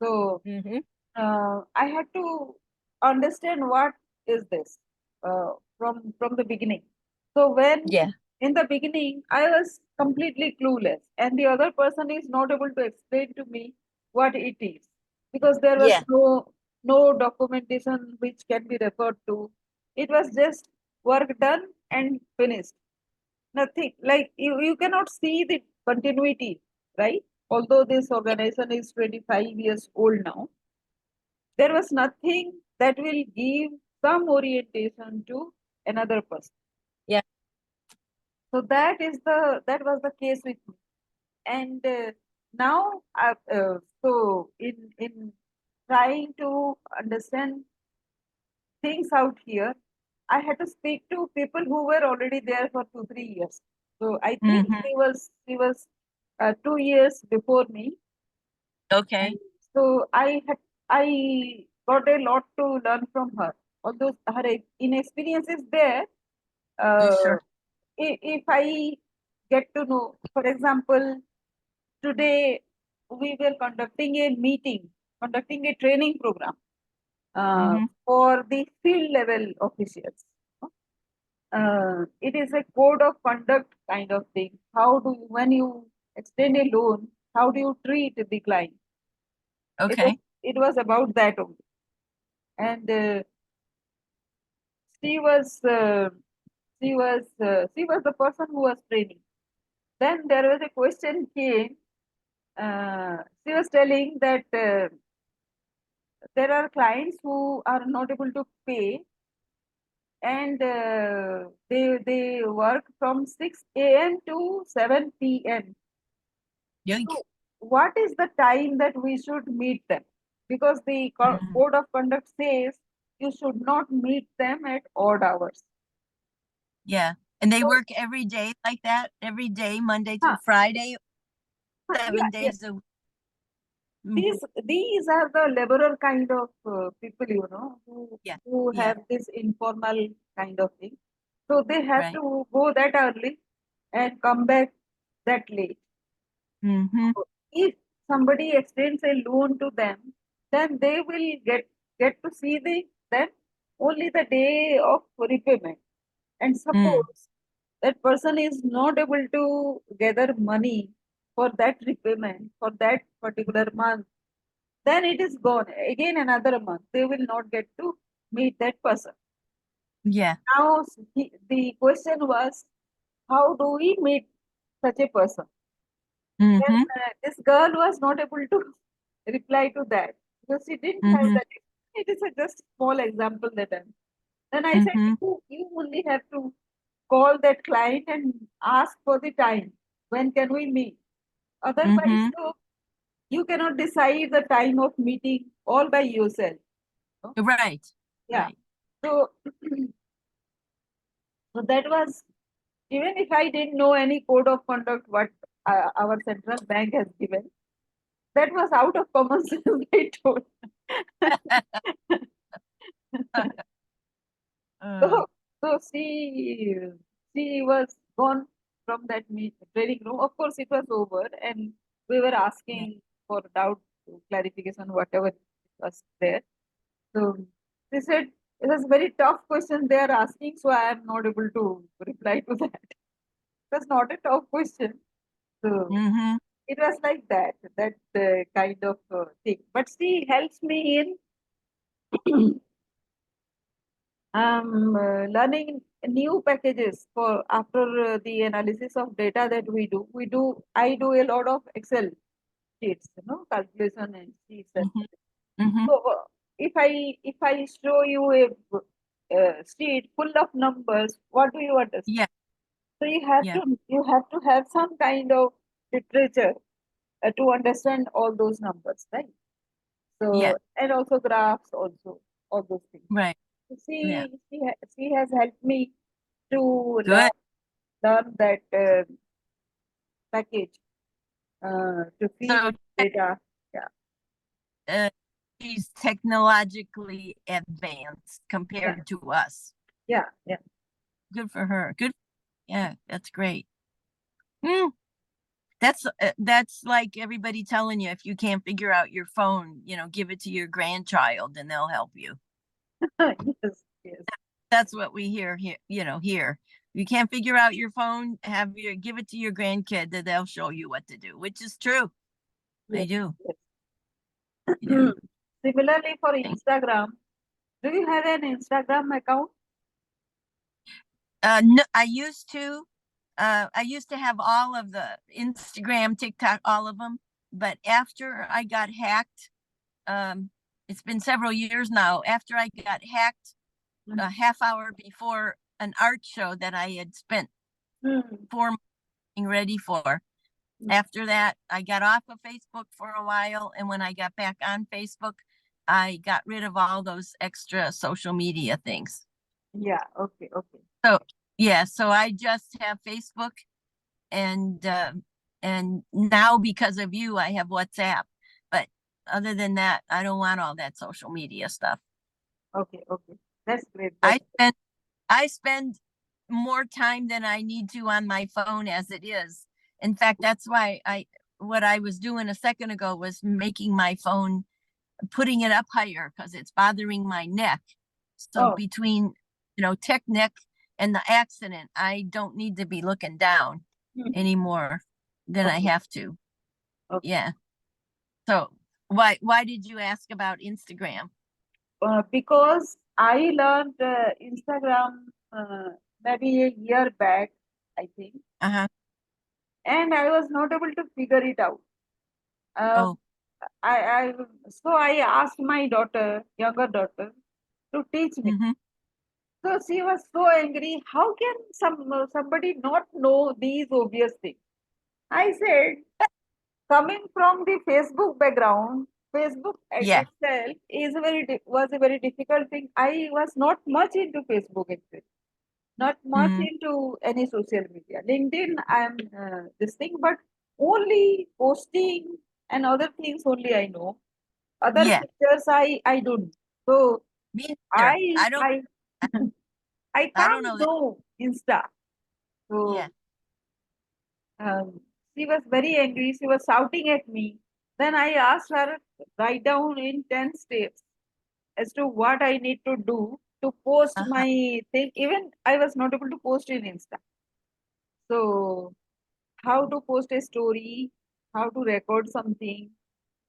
So Hmm. I had to understand what is this from the beginning. So when Yeah. in the beginning I was completely clueless, and the other person is not able to explain to me what it is, because there was Yeah. no documentation which can be referred to. It was just work done and finished. Nothing like you cannot see the continuity, right? Although this organization is 25 years old now, there was nothing that will give some orientation to another person. Yeah. So that was the case with me. And now so in trying to understand things out here, I had to speak to people who were already there for 2 3 years. So I think Hmm. he was 2 years before me. And Okay. so I got a lot to learn from her. Although her inexperience is there, uh, Sure. if I get to know, for example, today we were conducting a training program Hmm. for the field level officials. It is a code of conduct kind of thing. When you extend a loan, how do you treat the client? It was Okay. it was about that only. And she was uh, she was the person who was training. Then there was a question came. She was telling that there are clients who are not able to pay, and they work from 6 a.m. to 7 p.m. Yoink. So what is the time that we should meet them? Because the Mhm. code of conduct says you should not meet them at odd hours. Yeah. And they So, work every day like that, every day, Monday through huh, Friday, yeah, 7 yeah. days a week. Mhm. These are the laborer kind of people, Yeah. who Yeah. have this informal kind of thing. So they have Right. to go that early and come back that late. Hmm. So if somebody extends a loan to them, then they will get to see them only the day of repayment. And Mm. suppose that person is not able to gather money for that repayment for that particular month, then it is gone. Again, another month, they will not get to meet that person. Yeah. Now, the question was, how do we meet such a person? Then Mm-hmm. this girl was not able to reply to that because she didn't have Mm-hmm. that. It is a just small example that I'm. Then I said, Mm-hmm. you only have to call that client and ask for the time. When can we meet? Otherwise, Mm-hmm. so you cannot decide the time of meeting all by yourself. No? Right. Yeah. Right. So, so that was, even if I didn't know any code of conduct what our central bank has given, that was out of common sense. I told. Uh, So, so she was gone from that training room. Of course, it was over, and we were yeah. asking for doubt, clarification, whatever was there. So they said it was very tough question they are asking, so I am not able to reply to that. It was not a tough question. So Mm-hmm. it was like that kind of thing. But she helps me in learning new packages for after the analysis of data that we do. I do a lot of Excel sheets, calculation and sheets. And Mm-hmm. Mm-hmm. so if I show you a sheet full of numbers, what do you understand? Yeah. So Yeah. you have to have some kind of literature to understand all those numbers, right? Yeah. So and also graphs, also all those things. Right. Yeah. She has helped me to Good. learn that package to feed So data. Yeah, uh, she's technologically advanced yeah, compared to us. yeah, yeah, Good for her. Good. Yeah, that's great. Hmm. That's like everybody telling you if you can't figure out your phone, give it to your grandchild and they'll help you. yes, yes, That's what we hear here, here. You can't figure out your phone, give it to your grandkid that they'll show you what to do, which is true. They yes, do. yes. They do. Similarly, for Instagram, do you have an Instagram account? No, I used to have all of the Instagram, TikTok, all of them, but after I got hacked, um, it's been several years now. After I got hacked a half hour before an art show that I had spent Mm, 4 months getting ready for. mm. After that, I got off of Facebook for a while, and when I got back on Facebook, I got rid of all those extra social media things. Yeah, okay, okay. So yeah, so I just have Facebook, and now because of you, I have WhatsApp. But other than that, I don't want all that social media stuff. Okay, okay. That's great. I That's spend I spend more time than I need to on my phone as it is. In fact, that's why I what I was doing a second ago was making my phone, putting it up higher because it's bothering my neck. So oh, between, tech neck and the accident, I don't need to be looking down mhm. anymore than I Okay, have to. okay. Yeah. So why did you ask about Instagram? Because I learned Instagram maybe a year back, I think, Uh-huh. and I was not able to figure it out. Um, Oh. I so I asked my daughter, younger daughter, to teach me. Mm-hmm. So she was so angry. How can somebody not know these obvious things? I said, coming from the Facebook background, Facebook Yeah. itself was a very difficult thing. I was not much into Facebook actually, not much Mm-hmm. into any social media. LinkedIn, I'm this thing, but only posting and other things only I know. Other Yeah. pictures I don't. So Me neither. I I don't I I, I I don't can't know that. do Insta. Yeah. So she was very angry. She was shouting at me. Then I asked her, write down in 10 steps as to what I need to do to post Uh-huh. my thing. Even I was not able to post in Insta. So how to post a story, how to record something.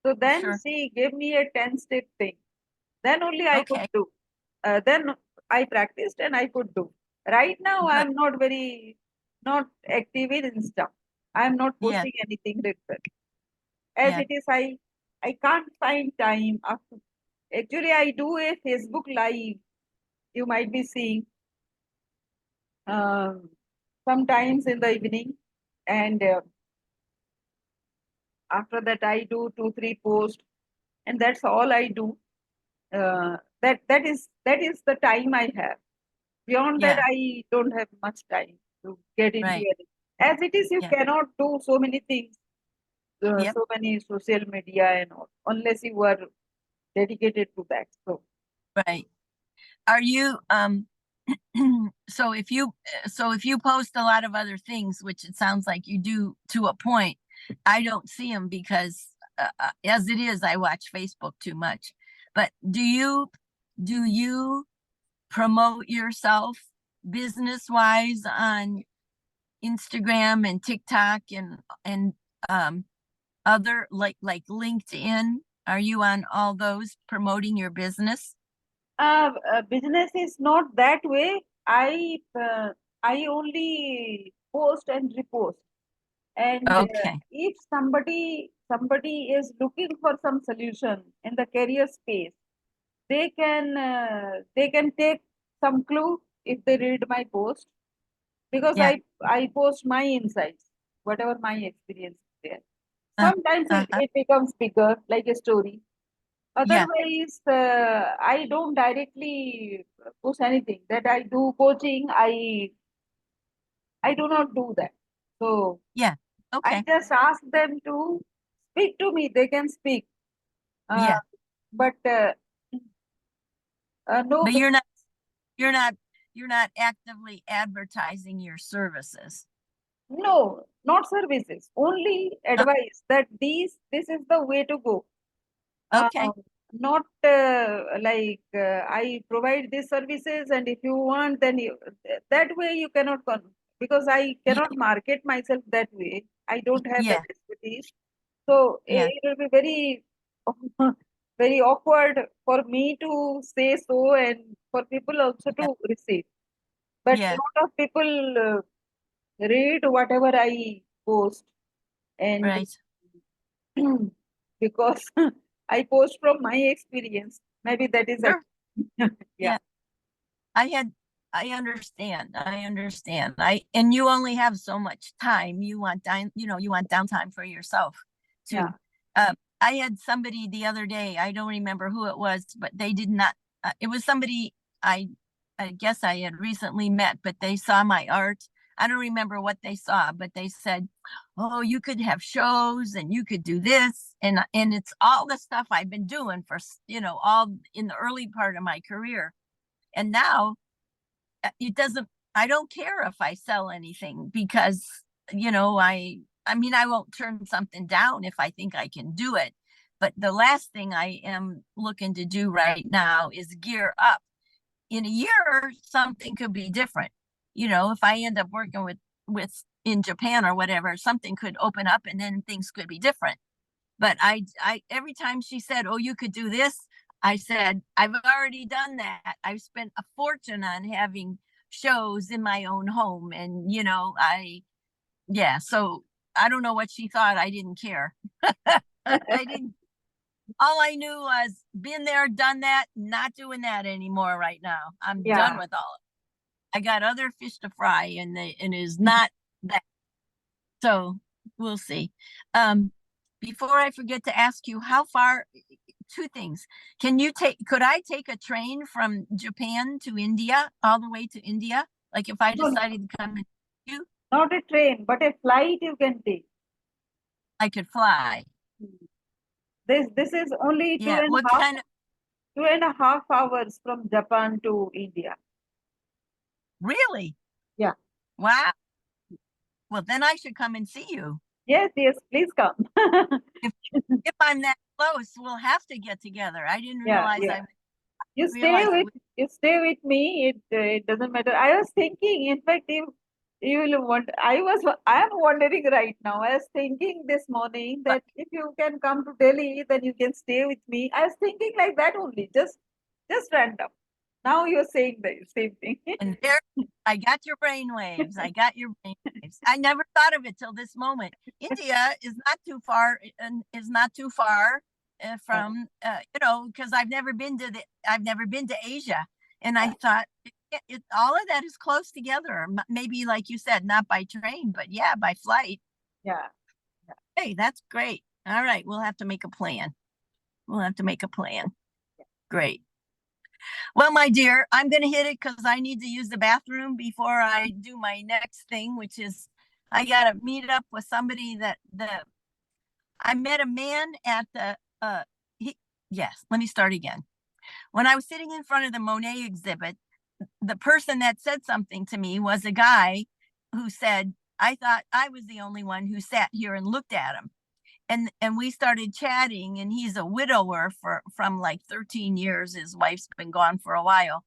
So then Sure. she gave me a 10-step thing. Then only I could Okay. do. Then I practiced and I could do. Right now, Good. I'm not active in Insta. I'm not Yeah. posting anything regularly. As Yeah. it is, I can't find time. Actually, I do a Facebook Live. You might be seeing um, sometimes in the evening, and after that, I do 2, 3 posts, and that's all I do. That is the time I have. Beyond that, Yeah. I don't have much time to get into Right. it. As it is, you Yeah. cannot do so many things, Yep. so many social media and all, unless you are dedicated to that. So, Right. Are you so if you post a lot of other things, which it sounds like you do to a point, I don't see them because as it is, I watch Facebook too much. But do you promote yourself business wise on Instagram and TikTok and um other like LinkedIn? Are you on all those promoting your business? business is not that way. I only post and repost. And Okay. if somebody is looking for some solution in the career space, they can take some clue if they read my post, because Yeah. I post my insights, whatever my experience is there. Uh, Sometimes uh, it becomes bigger, like a story. yeah. Otherwise, I don't directly push anything. That I do coaching, I do not do that. So Yeah. I Okay. just ask them to speak to me. They can speak, uh, Yeah. but no But business. you're not you're not actively advertising your services. No, not services. Only Uh, advice that this is the way to go. Uh, okay. Not like I provide these services, and if you want, then that way you cannot come, because I Yeah. cannot market myself that way. I don't have that Yeah. expertise, so Yeah. it will be very very awkward for me to say so, and for people also Yeah. to receive. But Yeah. lot of people read whatever I post, and Right. because I post from my experience, maybe that is Sure. yeah, Yeah. I had I understand. I understand. And you only have so much time. You want downtime for yourself yeah. too. I had somebody the other day, I don't remember who it was, but they did not it was somebody I I guess I had recently met, but they saw my art. I don't remember what they saw, but they said, "Oh, you could have shows and you could do this." And it's all the stuff I've been doing for, all in the early part of my career. And now it doesn't I don't care if I sell anything because I mean I won't turn something down if I think I can do it. But the last thing I am looking to do right now is gear up. In a year something could be different. If I end up working with in Japan or whatever, something could open up and then things could be different. But I every time she said, "Oh, you could do this," I said, "I've already done that. I've spent a fortune on having shows in my own home." And, yeah, so I don't know what she thought. I didn't care. I didn't, all I knew was been there, done that, not doing that anymore right now. I'm done Yeah. with all I got other fish to fry, and it is not that. So we'll see. Um, Before I forget to ask you, how far, two things. Could I take a train from Japan to India, all the way to India? Like if I No, no, decided to come and you, not a train, but a flight you can take. I could fly. This is only Yeah. What kind of, 2.5 hours from Japan to India. really? Yeah. Wow. Well, then I should come and see you. Yes, yes, please come. If if I'm that close, we'll have to get together. I didn't Yeah, realize yeah. I You stay realize it with was you stay with me. It doesn't matter. I was thinking, in fact, You will want. I am wondering right now. I was thinking this morning But that if you can come to Delhi, then you can stay with me. I was thinking like that only, just random. Now you're saying the same thing. and there, I got your brain waves. I got your brain waves. I never thought of it till this moment. India is not too far, and is not too far from, because I've never been to Asia, and I thought all of that is close together. Maybe like you said, not by train, but yeah, by flight. Yeah. Hey, that's great. All right, we'll have to make a plan. We'll have to make a plan. Great. Well, my dear, I'm going to hit it because I need to use the bathroom before I do my next thing, which is I got to meet up with somebody I met a man at yes, let me start again. When I was sitting in front of the Monet exhibit, the person that said something to me was a guy who said, I thought I was the only one who sat here and looked at him. And we started chatting, and he's a widower from like 13 years. His wife's been gone for a while,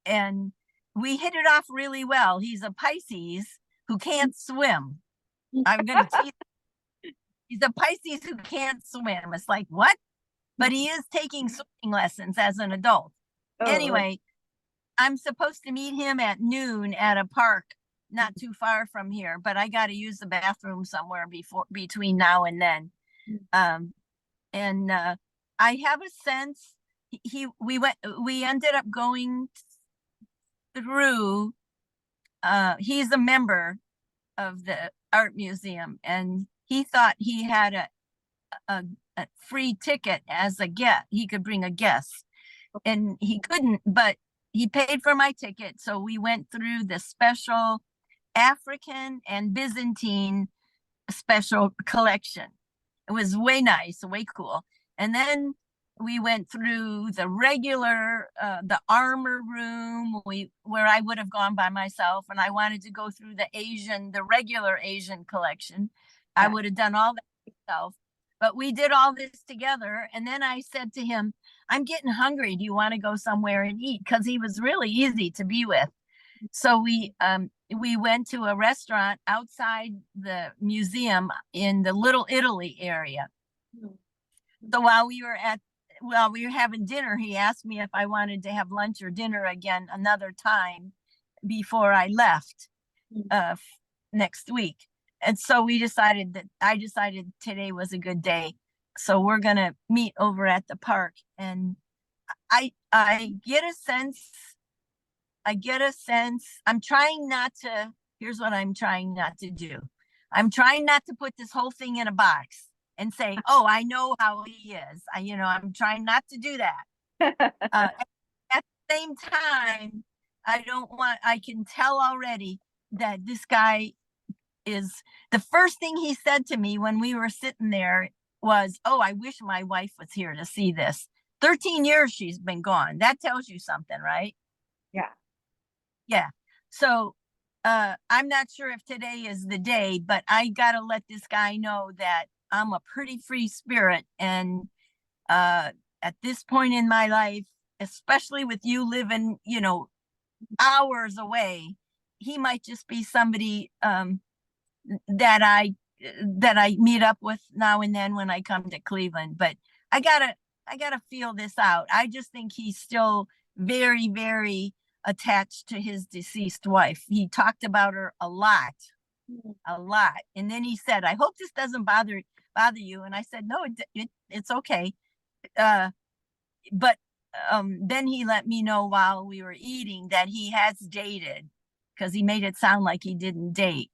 and we hit it off really well. He's a Pisces who can't swim. I'm going to teach. He's a Pisces who can't swim. It's like, what? But he is taking swimming lessons as an adult. Oh, Anyway, I'm supposed to meet him at noon at a park not too far from here, but I got to use the bathroom somewhere between now and then. And I have a sense we ended up going through. He's a member of the art museum, and he thought he had a free ticket as a guest. He could bring a guest, and he couldn't, but he paid for my ticket. So we went through the special African and Byzantine special collection. It was way nice, way cool. And then we went through the regular, the armor room, where I would have gone by myself, and I wanted to go through the regular Asian collection. I would have done all that myself, but we did all this together. And then I said to him, I'm getting hungry. Do you want to go somewhere and eat? Because he was really easy to be with. So we went to a restaurant outside the museum in the Little Italy area. So while we were having dinner, he asked me if I wanted to have lunch or dinner again another time before I left next week. And so I decided today was a good day. So we're going to meet over at the park. And I get a sense, I'm trying not to, here's what I'm trying not to do. I'm trying not to put this whole thing in a box and say, oh, I know how he is. I'm trying not to do that. At the same time, I can tell already that this guy the first thing he said to me when we were sitting there was, oh, I wish my wife was here to see this. 13 years she's been gone. That tells you something, right? yeah. Yeah. So I'm not sure if today is the day, but I got to let this guy know that I'm a pretty free spirit. And at this point in my life, especially with you living, hours away, he might just be somebody that I meet up with now and then when I come to Cleveland. But I gotta feel this out. I just think he's still very, very attached to his deceased wife. He talked about her a lot. And then he said, I hope this doesn't bother you. And I said, no, it's okay. But then he let me know while we were eating that he has dated, because he made it sound like he didn't date,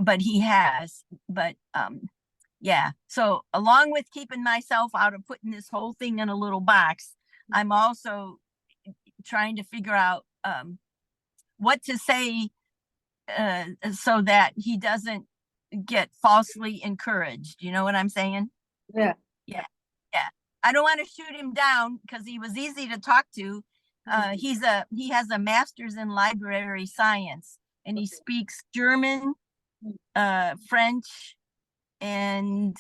but he has. But yeah. So along with keeping myself out of putting this whole thing in a little box, I'm also trying to figure out what to say so that he doesn't get falsely encouraged. You know what I'm saying? Yeah. Yeah. Yeah. I don't want to shoot him down because he was easy to talk to. He has a master's in library science, and he speaks German, French, and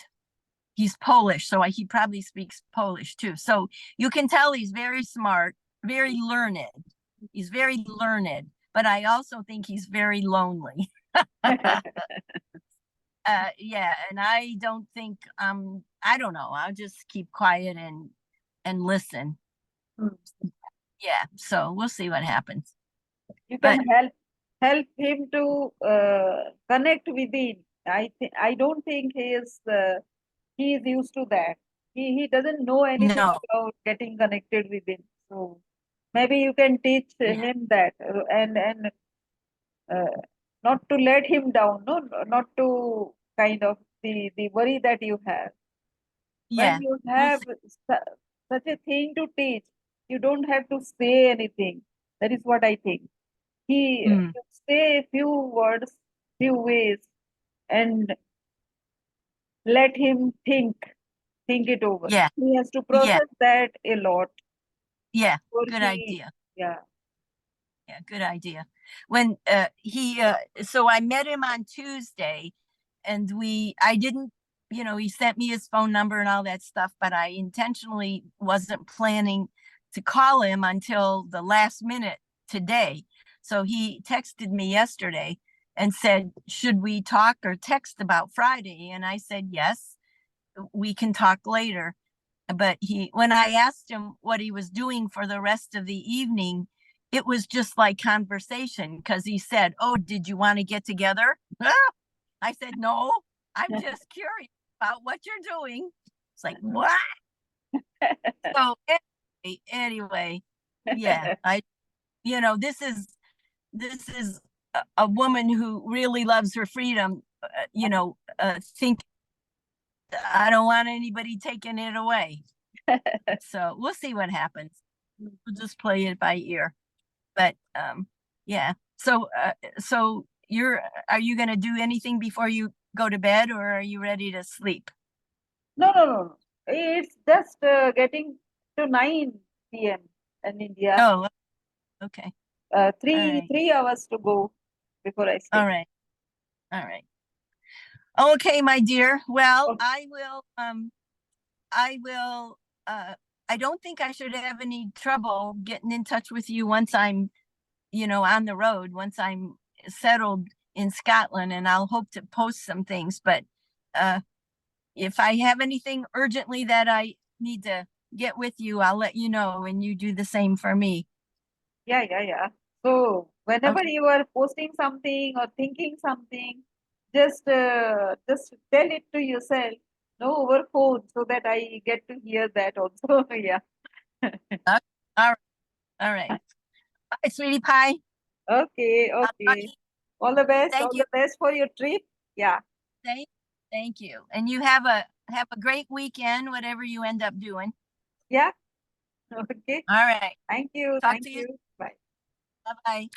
he's Polish. So he probably speaks Polish too. So you can tell he's very smart, very learned. He's very learned, but I also think he's very lonely. Yeah, and I don't think I don't know. I'll just keep quiet and listen. Hmm. Yeah, so we'll see what happens. You can But help him to connect within. I don't think he is used to that. He doesn't know anything no, about getting connected within. So maybe you can teach yeah, him that, and uh, not to let him down. No, not to kind of the worry that you have. When yeah, you we'll have see. such a thing to teach, you don't have to say anything. That is what I think. Mm, You say a few words, few ways, and let him think it over. yeah, He has to yeah, process that a lot yeah. before Good he, idea. yeah. Yeah, good idea. When he so I met him on Tuesday, and I didn't, he sent me his phone number and all that stuff, but I intentionally wasn't planning to call him until the last minute today. So he texted me yesterday and said, "Should we talk or text about Friday?" And I said, "Yes, we can talk later." But when I asked him what he was doing for the rest of the evening, it was just like conversation, because he said, "Oh, did you want to get together?" I said, "No, I'm just curious about what you're doing." It's like, what? So anyway, yeah, this is a woman who really loves her freedom. Think I don't want anybody taking it away. So we'll see what happens. We'll just play it by ear. But yeah. So are you gonna do anything before you go to bed, or are you ready to sleep? No, no, no, no. It's just getting to 9 p.m. in India. Oh, okay. All right. 3 hours to go before I All sleep. right. All right. Okay, my dear. Well, Okay. I will I don't think I should have any trouble getting in touch with you once I'm, on the road, once I'm settled in Scotland, and I'll hope to post some things. But uh if I have anything urgently that I need to get with you, I'll let you know, and you do the same for me. Yeah, yeah, yeah. So whenever Okay. you are posting something or thinking something, just tell it to yourself, no over phone, so that I get to hear that also. Yeah. All right. All right. Bye, sweetie pie. Okay, I'll talk to okay. you. All the best. Thank All you. the best for your trip. Yeah. Thank, thank you. And you have a great weekend, whatever you end up doing. Yeah. Okay. All right. Thank you. Talk Thank to you. you. Bye. Bye bye.